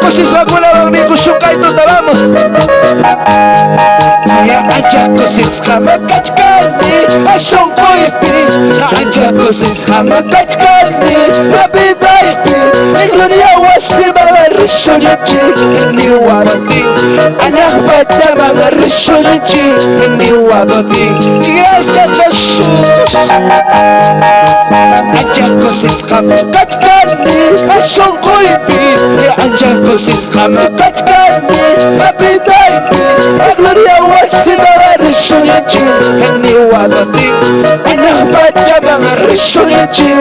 Achacosis Rakulawang ni Kusungkaito tabamos. Ya achacosis Hamakachkani Asongkoipi. Achacosis Hamakachkani Abidaipi. Igloria Wasima Rishonachi Ni Wabati Anak baca Banga Rishonachi Ni Wabati. Gracias Jesús. Achacosis Hamakachkani Asongkoipi. Ya achacosis Hamakachkani Abidaipi. Igloria Wasima Rishonachi Ni Wabati Anak baca Banga Rishonachi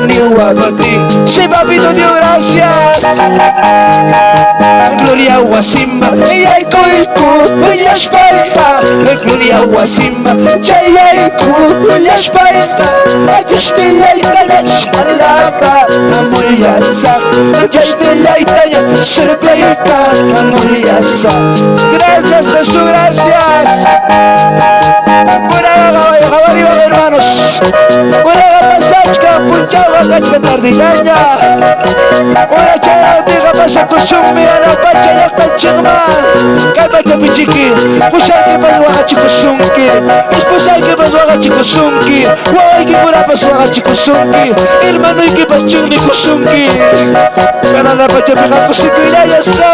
Ni Wabati. Sí, papito Dios, gracias. Gloria Wasimba, ella y Koiku, ella es pareja. Gloria Wasimba, ella y Koiku, ella es pareja. Ayustilla y Talach, Alaba, Amuriasa. Ayustilla y Talach, Serpeika, Amuriasa. Gracias, Jesús, gracias. Buena hermanos. Buena pasachka, punchaba, cachka tardigaña. Buena chara, diga, pasa kusumi, a la pacha, ya está chingma. Calpacha pichiqui, kushay que pas wagachi kusunki. Esposay que pas wagachi kusunki. Huaway que pura pas wagachi kusunki. Hermano y que pas chingni kusunki. Canada pacha pega kusunki, ya está.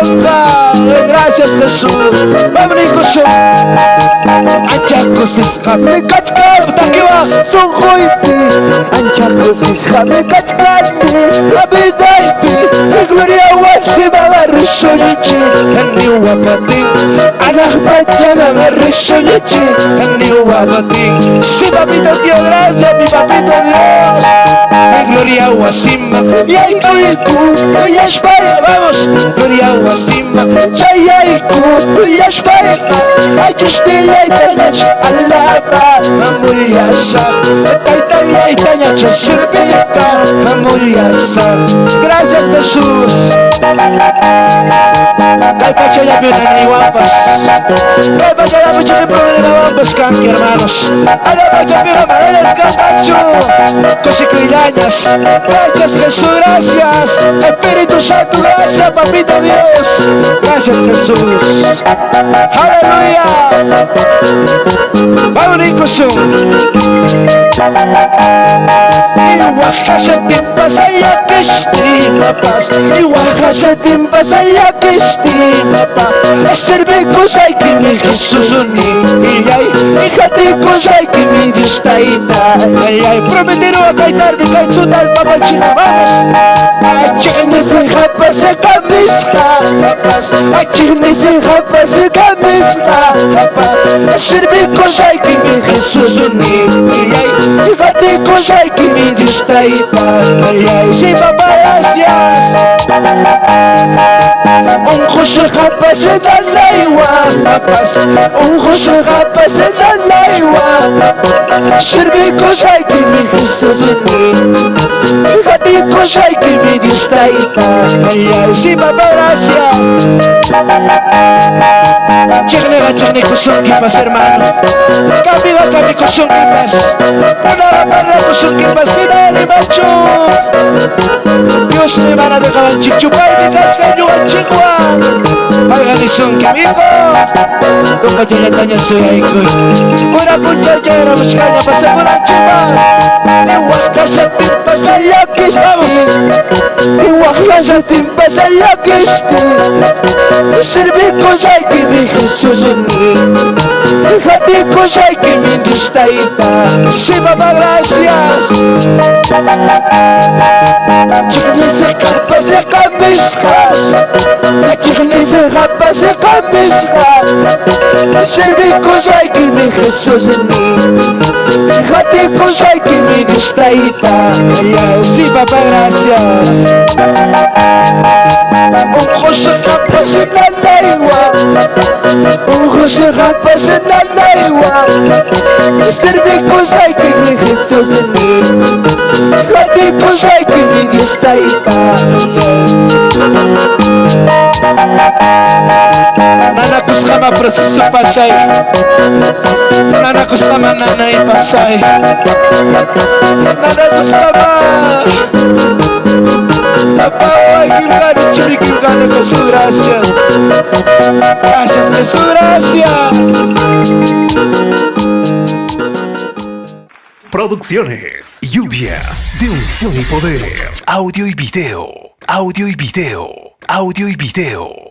Gracias, Jesús. Vamos a kusum. Achacosis jame kachkar, takiwa sunkoipi. Achacosis jame kachkani, abidaipi. Gloria Wasima Rishonachi, Ni Wabati. Anak baca Banga Rishonachi, Ni Wabati. Sí, papito Dios, gracias, mi papito Dios. Gloria Wasimba, ya y Koiku, ya es pareja, vamos. Gloria Wasimba, ya y Koiku, ya es pareja. Ayustilla y Talach, Alaba, Amuriasa. Taitaya y Talach, Serpeika, Amuriasa. Gracias, Jesús. Calpacha ya vienen y guapas. Calpacha ya mucho de problema guapas, canque, hermanos. Alapacha viene maneras, cantacho. Cosicrilañas. Gracias, Jesús, gracias. Espíritu Santo, gracias, papito Dios. Gracias, Jesús. Aleluya. Vamos, Nicosum. Iwahasatim pasaya kestima pas. Iwahasatim pasaya kestima pas. Serve kusay kimi Jesús uni. Iyay, hijati kusay kimi Dios taita. Iyay, prometero a kaitar de kaitsutal papachina. Vamos. Achini se japas se camisca. Achini se japas se camisca. Serve kusay kimi Jesús uni. Iyay, hijati kusay kimi Dios taita. Iyay, sí, papá, gracias. Un José japas se da la igual. Un José japas se da la igual. Serve kusay kimi Jesús uni. Hijati kusay kimi Dios taita. Iyay, sí, papá, gracias. Chegle gachani kusunki pas, hermano. Kamiga kami kusunki pas. Una barra kusunki pas. Dale, macho. Dios me van a dejar al chichupay. Me casca yo al chihuahua. Pagan y son que amigo. Con pachaletaña soy ahí. Una punchallera buscaña pasa por anchiva. Igual se te pasa ya que estamos. Igual se te pasa ya que esté. Serve cosa que mi Jesús en mí. Fíjate cosa que me gustaita. Sí, papá, gracias. Chicles se capa se camiscas. Chicles se capa se camiscas. Serve cosa que mi Jesús en mí. Fíjate cosa que me gustaita. Sí, papá, gracias. Un José capa se camiscas. Un José capa se camiscas. Serve cosa que mi Jesús en mí. Fíjate cosa que me gustaita. Nana kusama proceso pasay. Nana kusama nana y pasay. Nana kusama. Apa ay gimana curi gimana Jesús, gracias. Gracias, Jesús, gracias. Producciones, lluvias de unción y poder. Audio y video, audio y video, audio y video.